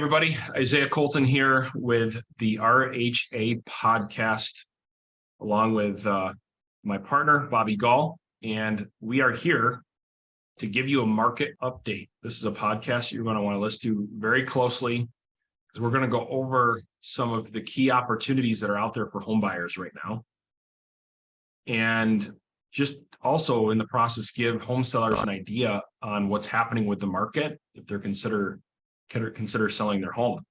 everybody. Isaiah Colton here with the RHA podcast, along with my partner, Bobby Gall. And we are here to give you a market update. This is a podcast you're going to want to listen to very closely because we're going to go over some of the key opportunities that are out there for home buyers right now. And just also in the process, give home sellers an idea on what's happening with the market if they're consider selling their home.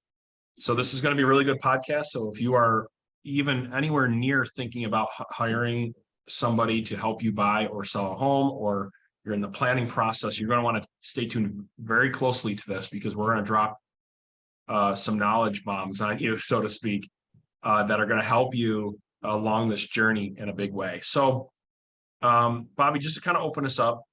So this is going to be a really good podcast. So if you are even anywhere near thinking about hiring somebody to help you buy or sell a home, or you're in the planning process, you're going to want to stay tuned very closely to this because we're going to drop some knowledge bombs on you, so to speak, that are going to help you along this journey in a big way. So Bobby, just to kind of open us up,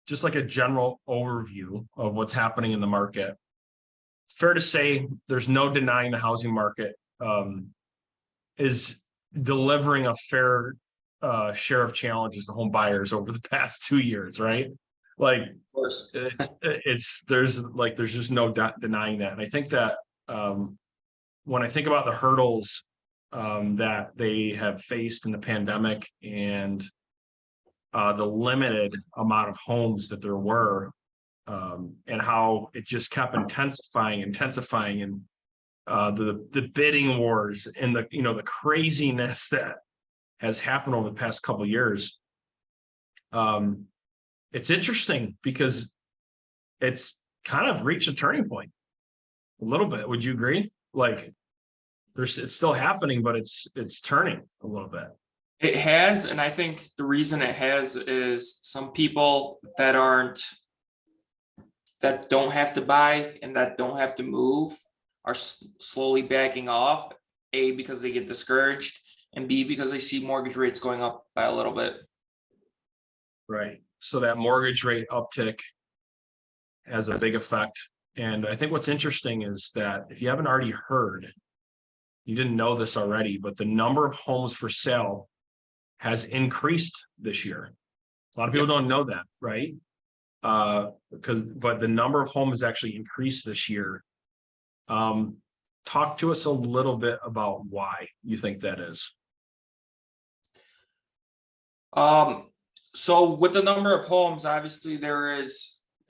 just like a general overview of what's happening in the market, it's fair to say there's no denying the housing market is delivering a fair share of challenges to home buyers over the past 2 years, right? Like, of course. there's just no denying that. And I think that when I think about the hurdles that they have faced in the pandemic and the limited amount of homes that there were, and how it just kept intensifying, and the bidding wars and the craziness that has happened over the past couple of years. It's interesting because it's kind of reached a turning point a little bit. Would you agree? Like, it's still happening, but it's turning a little bit. It has, and I think the reason it has is some people that don't have to buy and that don't have to move are slowly backing off, A, because they get discouraged, and B, because they see mortgage rates going up by a little bit. Right. So that mortgage rate uptick has a big effect. And I think what's interesting is that if you haven't already heard, you didn't know this already, but the number of homes for sale has increased this year. A lot of people don't know that, right? But the number of homes actually increased this year. Talk to us a little bit about why you think that is. So with the number of homes, obviously they're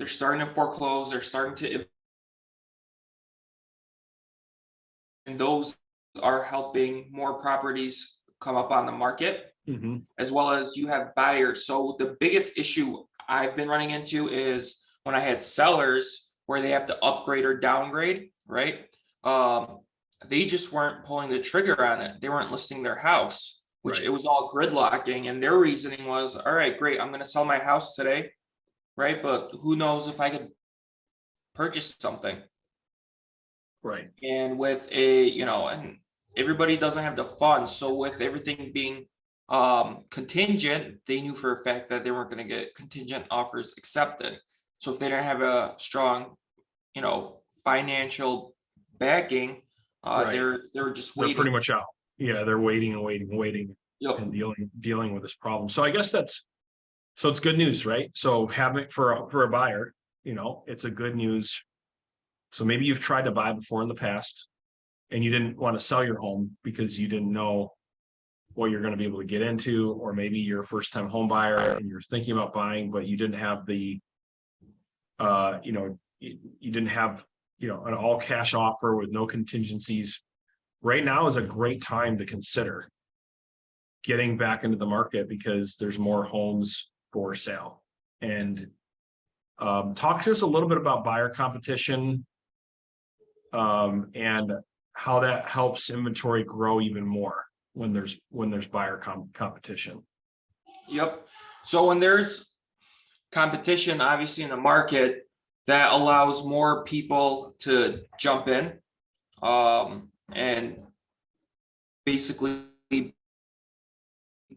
starting to foreclose, and those are helping more properties come up on the market, as well as you have buyers. So the biggest issue I've been running into is when I had sellers where they have to upgrade or downgrade, right? They just weren't pulling the trigger on it. They weren't listing their house, which It was all gridlocking. And their reasoning was, all right, great, I'm going to sell my house today, right? But who knows if I could purchase something. Right. And with and everybody doesn't have the funds. So with everything being contingent, they knew for a fact that they weren't going to get contingent offers accepted. So if they didn't have a strong, financial backing, they're just waiting. They're pretty much out. Yeah, they're waiting and waiting, yep. And dealing with this problem. So I guess it's good news, right? So having it for a buyer, it's a good news. So maybe you've tried to buy before in the past and you didn't want to sell your home because you didn't know what you're going to be able to get into, or maybe you're a first-time home buyer and you're thinking about buying, but you didn't have the, you didn't have, an all-cash offer with no contingencies. Right now is a great time to consider getting back into the market because there's more homes for sale. And talk to us a little bit about buyer competition and how that helps inventory grow even more when there's buyer competition. Yep. So when there's competition, obviously in the market, that allows more people to jump in and basically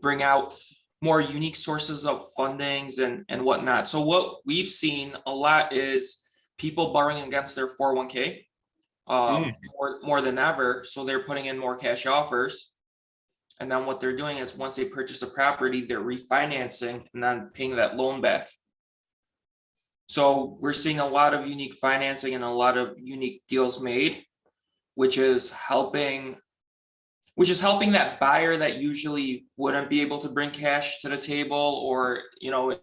bring out more unique sources of fundings and whatnot. So what we've seen a lot is people borrowing against their 401k more than ever. So they're putting in more cash offers. And then what they're doing is once they purchase a property, they're refinancing and then paying that loan back. So we're seeing a lot of unique financing and a lot of unique deals made, which is helping that buyer that usually wouldn't be able to bring cash to the table, or, in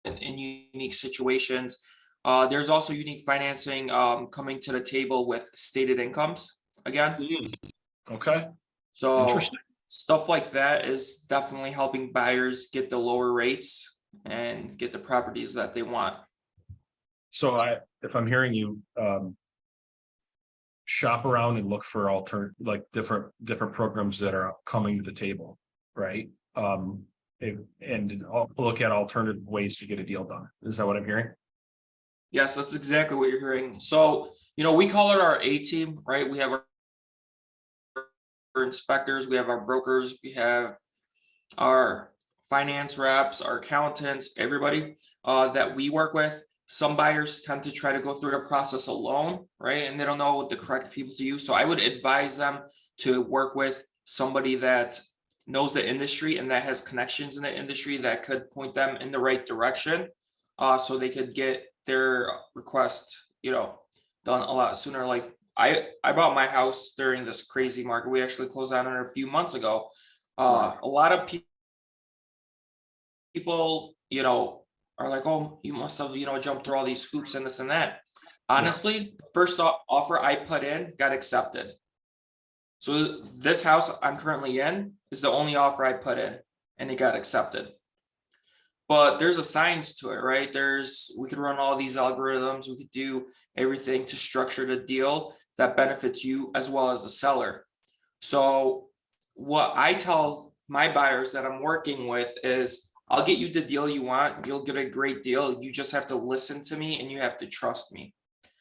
unique situations. There's also unique financing coming to the table with stated incomes again. Okay. So Interesting. stuff like that is definitely helping buyers get the lower rates and get the properties that they want. So if I'm hearing you, shop around and look for different programs that are coming to the table, right? And look at alternative ways to get a deal done. Is that what I'm hearing? Yes, that's exactly what you're hearing. So, we call it our A team, right? We have our inspectors, we have our brokers, we have our finance reps, our accountants, everybody that we work with. Some buyers tend to try to go through the process alone, right? And they don't know the correct people to use. So I would advise them to work with somebody that knows the industry and that has connections in the industry that could point them in the right direction, so they could get their request, done a lot sooner. Like I bought my house during this crazy market. We actually closed on it a few months ago. Right. A lot of people, are like, oh, you must have, jumped through all these hoops and this and that. Honestly, first offer I put in got accepted. So this house I'm currently in is the only offer I put in, and it got accepted. But there's a science to it, right? We could run all these algorithms, we could do everything to structure the deal that benefits you as well as the seller. So what I tell my buyers that I'm working with is, I'll get you the deal you want. You'll get a great deal. You just have to listen to me and you have to trust me.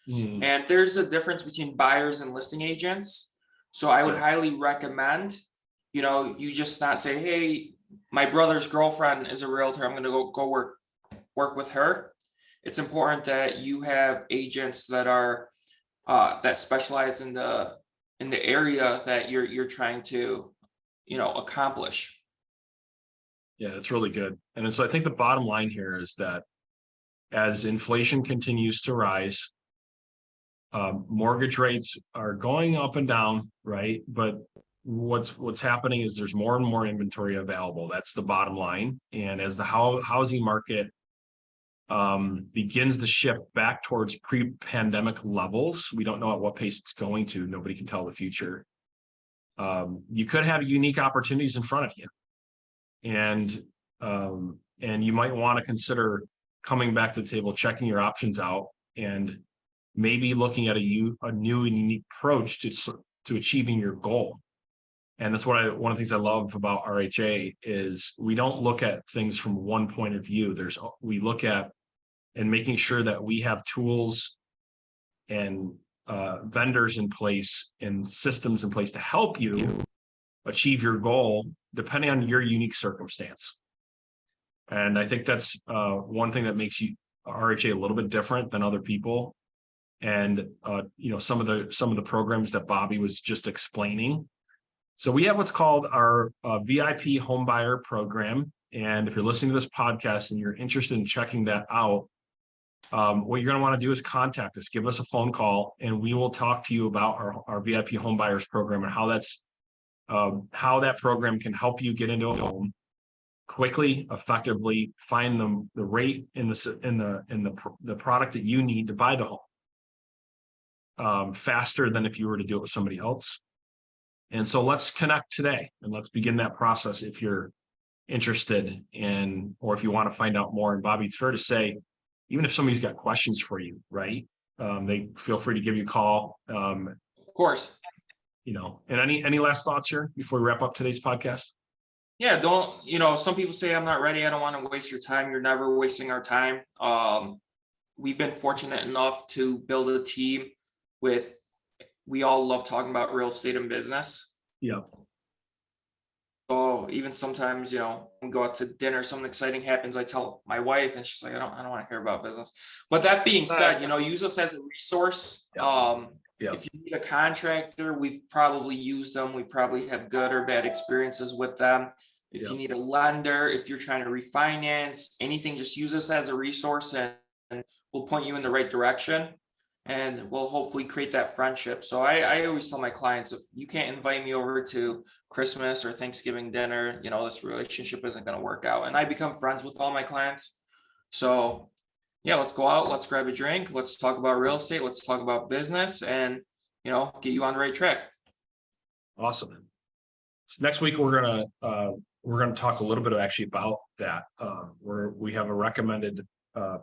And there's a difference between buyers and listing agents. So I would highly recommend, you just not say, hey, my brother's girlfriend is a realtor, I'm going to go work with her. It's important that you have agents that are that specialize in the area that you're trying to, accomplish. Yeah, that's really good. And so I think the bottom line here is that as inflation continues to rise, mortgage rates are going up and down, right? But what's happening is there's more and more inventory available. That's the bottom line. And as the housing market begins to shift back towards pre-pandemic levels, we don't know at what pace it's going to. Nobody can tell the future. You could have unique opportunities in front of you. And you might want to consider coming back to the table, checking your options out, and maybe looking at a new and unique approach to achieving your goal. And that's one of the things I love about RHA is we don't look at things from one point of view. We look at and making sure that we have tools and vendors in place and systems in place to help you achieve your goal depending on your unique circumstance. And I think that's one thing that makes RHA a little bit different than other people. And some of the programs that Bobby was just explaining. So we have what's called our VIP home buyer program. And if you're listening to this podcast and you're interested in checking that out, what you're going to want to do is contact us, give us a phone call, and we will talk to you about our VIP home buyers program and how that program can help you get into a home quickly, effectively, find the rate in the product that you need to buy the home faster than if you were to do it with somebody else. And so let's connect today and let's begin that process if you're interested in, or if you want to find out more. And Bobby, it's fair to say, even if somebody's got questions for you, right? They feel free to give you a call. Of course. And any last thoughts here before we wrap up today's podcast? Yeah, some people say I'm not ready. I don't want to waste your time. You're never wasting our time. We've been fortunate enough to build a team we all love talking about real estate and business. Yeah. So even sometimes, we go out to dinner, something exciting happens, I tell my wife and she's like, I don't want to hear about business. But that being said, use us as a resource. If you need a contractor, we've probably used them. We probably have good or bad experiences with them. If you need a lender, if you're trying to refinance anything, just use us as a resource, and we'll point you in the right direction, and we'll hopefully create that friendship. So I always tell my clients, if you can't invite me over to Christmas or Thanksgiving dinner, this relationship isn't going to work out. And I become friends with all my clients. So yeah, let's go out, let's grab a drink, let's talk about real estate, let's talk about business, and get you on the right track. Awesome. So next week we're gonna talk a little bit actually about that. We have a recommended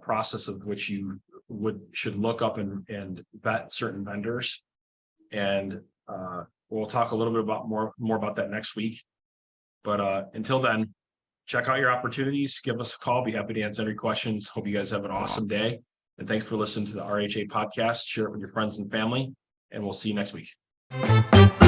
process of which you should look up and vet certain vendors, and we'll talk a little bit about more about that next week. But until then, check out your opportunities. Give us a call. Be happy to answer any questions. Hope you guys have an awesome day, and thanks for listening to the RHA podcast. Share it with your friends and family, and we'll see you next week.